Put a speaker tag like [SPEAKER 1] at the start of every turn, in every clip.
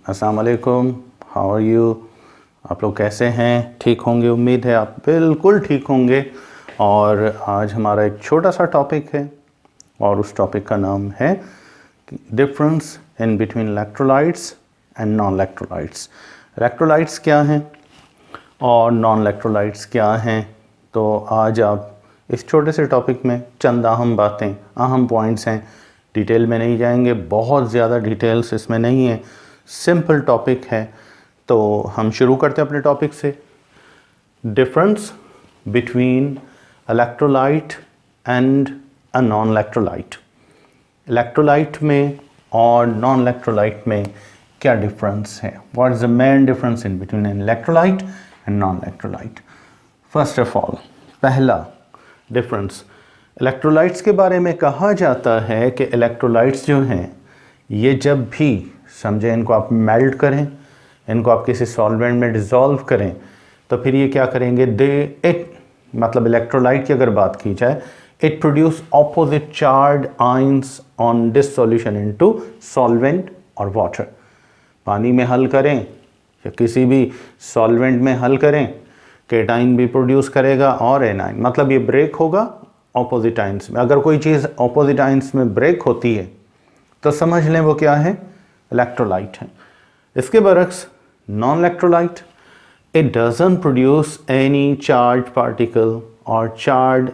[SPEAKER 1] अस्सलाम वालेकुम, how are you. आप लोग कैसे हैं? ठीक होंगे, उम्मीद है आप बिल्कुल ठीक होंगे। और आज हमारा एक छोटा सा टॉपिक है और उस टॉपिक का नाम है difference in between electrolytes and non electrolytes. Electrolytes क्या हैं और नॉन इलेक्ट्रोलाइट्स क्या हैं। तो आज आप इस छोटे से टॉपिक में चंद अहम बातें, अहम पॉइंट्स हैं। डिटेल में नहीं जाएंगे, बहुत ज़्यादा डिटेल्स इसमें नहीं है, सिंपल टॉपिक है। तो हम शुरू करते हैं अपने टॉपिक से। Difference between electrolyte and a non electrolyte. Electrolyte में और नॉन इलेक्ट्रोलाइट में क्या डिफरेंस है? What is the main difference in between an electrolyte and non electrolyte? First of all, पहला डिफरेंस, इलेक्ट्रोलाइट्स के बारे में कहा जाता है कि इलेक्ट्रोलाइट्स जो हैं ये जब भी, समझें, इनको आप मेल्ट करें, इनको आप किसी सॉल्वेंट में डिज़ोल्व करें, तो फिर ये क्या करेंगे, मतलब इलेक्ट्रोलाइट की अगर बात की जाए, it produce opposite charge ions on this solution into solvent और वाटर। पानी में हल करें या किसी भी सॉल्वेंट में हल करें, केटाइन भी प्रोड्यूस करेगा और एनाइन, मतलब ये ब्रेक होगा ऑपोजिट आयंस में। अगर कोई चीज़ ऑपोजिट आयंस में ब्रेक होती है तो समझ लें वो क्या है, इलेक्ट्रोलाइट है। इसके बरक्स non electrolyte, it doesn't produce any charge particle और charge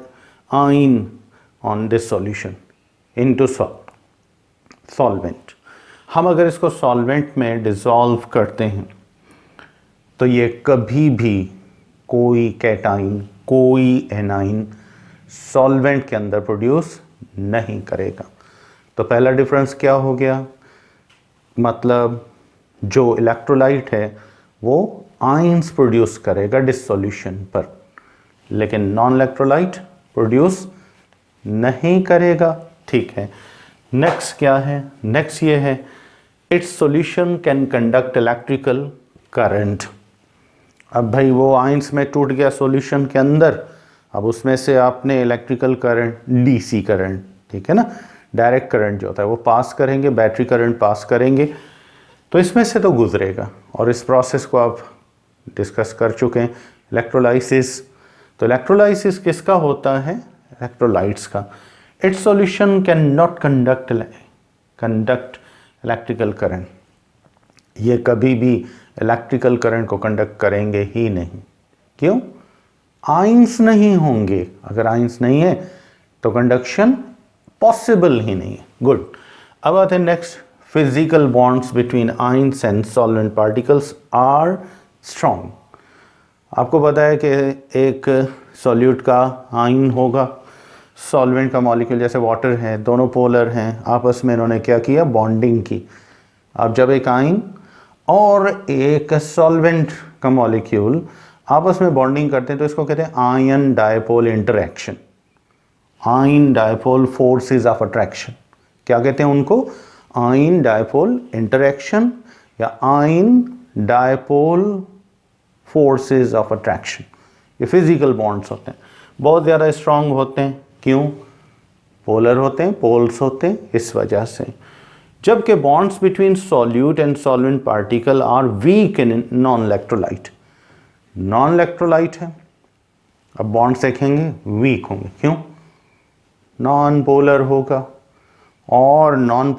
[SPEAKER 1] ion on this solution into solvent. हम अगर इसको सॉल्वेंट में डिज़ोल्व करते हैं तो ये कभी भी कोई कैटाइन, कोई एनाइन सॉल्वेंट के अंदर प्रोड्यूस नहीं करेगा। तो पहला डिफरेंस क्या हो गया, मतलब जो इलेक्ट्रोलाइट है वो आयंस प्रोड्यूस करेगा डिसोल्यूशन पर, लेकिन नॉन इलेक्ट्रोलाइट प्रोड्यूस नहीं करेगा। ठीक है, नेक्स्ट क्या है? नेक्स्ट ये है, it's solution can conduct electrical current. अब भाई वो आयंस में टूट गया सॉल्यूशन के अंदर, अब उसमें से आपने इलेक्ट्रिकल करंट, डीसी करंट, ठीक है ना, डायरेक्ट करंट जो होता है वो पास करेंगे, बैटरी करंट पास करेंगे, तो इसमें से तो गुजरेगा। और इस प्रोसेस को आप डिस्कस कर चुके हैं, इलेक्ट्रोलाइसिस। तो इलेक्ट्रोलाइसिस किसका होता है? इलेक्ट्रोलाइट्स का। It's solution can not conduct electrical current, ये कभी भी इलेक्ट्रिकल करंट को कंडक्ट करेंगे ही नहीं। क्यों? आयंस नहीं होंगे। अगर आयंस नहीं है तो कंडक्शन पॉसिबल ही नहीं है। गुड। अब आते हैं next, physical bonds between ions and solvent particles are strong. आपको पता है कि एक सॉल्यूट का आयन होगा, सॉल्वेंट का मॉलिक्यूल जैसे वाटर है, दोनों पोलर हैं, आपस में इन्होंने क्या किया, बॉन्डिंग की। अब जब एक आयन और एक सॉल्वेंट का मॉलिक्यूल आपस में बॉन्डिंग करते हैं तो इसको कहते हैं ion dipole interaction, ion dipole forces of attraction. क्या कहते हैं उनको? आयन डायपोल इंटरैक्शन या ion dipole forces of attraction. ये फिजिकल बॉन्ड्स होते हैं, बहुत ज़्यादा स्ट्रांग होते हैं। क्यों? पोलर होते हैं, पोल्स होते हैं, इस वजह से। जबकि bonds between solute and solvent particle are weak in non electrolyte. Non electrolyte है, अब बॉन्ड्स देखेंगे वीक होंगे। क्यों? नॉन पोलर होगा, और नॉन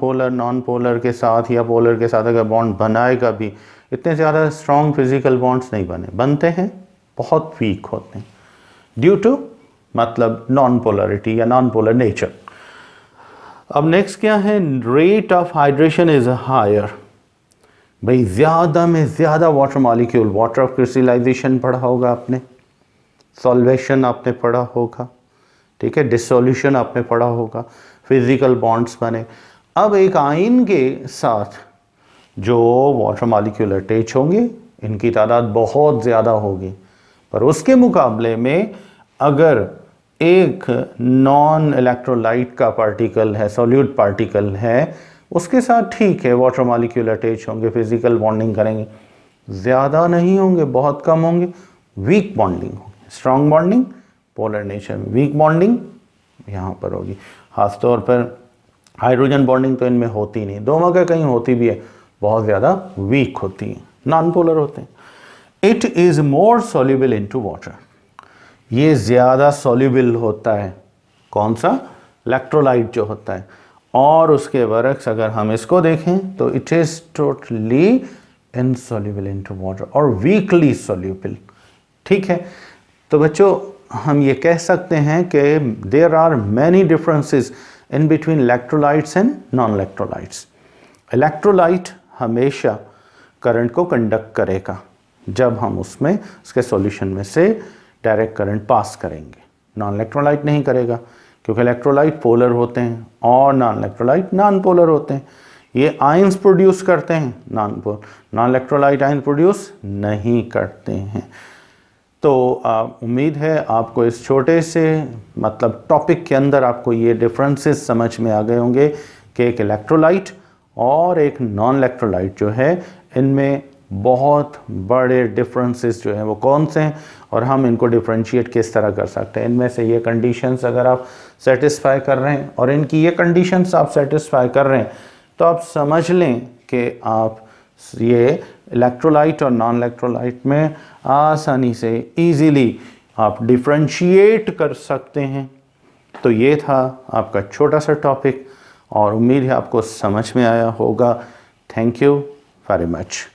[SPEAKER 1] पोलर के साथ या पोलर के साथ अगर बॉन्ड बनाएगा भी, इतने ज़्यादा स्ट्रॉन्ग फिजिकल बॉन्ड्स नहीं बनते हैं, बहुत वीक होते हैं ड्यू टू, मतलब नॉन पोलरिटी या नॉन पोलर नेचर। अब नेक्स्ट क्या है, rate of hydration is higher. भाई ज़्यादा में ज़्यादा water molecule, water of crystallisation पढ़ा होगा आपने, सॉल्वेशन आपने पढ़ा होगा, ठीक है, डिसोल्यूशन आपने पढ़ा होगा, फिजिकल बॉन्ड्स बने। अब एक आयन के साथ जो वाटर मॉलिक्यूल अटैच होंगे, इनकी तादाद बहुत ज़्यादा होगी, पर उसके मुकाबले में अगर एक नॉन इलेक्ट्रोलाइट का पार्टिकल है, सॉल्यूट पार्टिकल है, उसके साथ ठीक है वाटर मॉलिक्यूल अटैच होंगे, फिजिकल बॉन्डिंग करेंगे, ज़्यादा नहीं होंगे, बहुत कम होंगे, वीक बॉन्डिंग होगी। स्ट्रॉन्ग बॉन्डिंग पोलर नेचर में, वीक बॉन्डिंग यहाँ पर होगी। खासतौर पर हाइड्रोजन बॉन्डिंग तो इनमें होती नहीं, दो मगर कहीं होती भी है, बहुत ज़्यादा वीक होती हैं, नॉन पोलर होते हैं। It is more soluble into water, ये ज़्यादा सॉल्युबल होता है, कौन सा, इलेक्ट्रोलाइट जो होता है। और उसके बरक्स अगर हम इसको देखें तो it is totally insoluble into water और वीकली सॉल्युबल। ठीक है, तो बच्चों हम ये कह सकते हैं कि there are many differences in between electrolytes and non electrolytes. Electrolyte हमेशा करंट को कंडक्ट करेगा जब हम उसमें उसके सॉल्यूशन में से डायरेक्ट करंट पास करेंगे, नॉन इलेक्ट्रोलाइट नहीं करेगा, क्योंकि इलेक्ट्रोलाइट पोलर होते हैं और नॉन इलेक्ट्रोलाइट नॉन पोलर होते हैं। ये आयंस प्रोड्यूस करते हैं, नॉन इलेक्ट्रोलाइट आयंस प्रोड्यूस नहीं करते हैं। तो उम्मीद है आपको इस छोटे से मतलब टॉपिक के अंदर आपको ये डिफरेंसेस समझ में आ गए होंगे कि एक इलेक्ट्रोलाइट और एक नॉन इलेक्ट्रोलाइट जो है इनमें बहुत बड़े डिफरेंसेस जो हैं वो कौन से हैं और हम इनको डिफरेंशिएट किस तरह कर सकते हैं। इनमें से ये कंडीशंस अगर आप सेटिस्फाई कर रहे हैं और इनकी ये कंडीशंस आप सेटिस्फाई कर रहे हैं तो आप समझ लें कि आप ये इलेक्ट्रोलाइट और नॉन इलेक्ट्रोलाइट में आसानी से इजीली आप डिफरेंशिएट कर सकते हैं। तो ये था आपका छोटा सा टॉपिक और उम्मीद है आपको समझ में आया होगा। Thank you very much.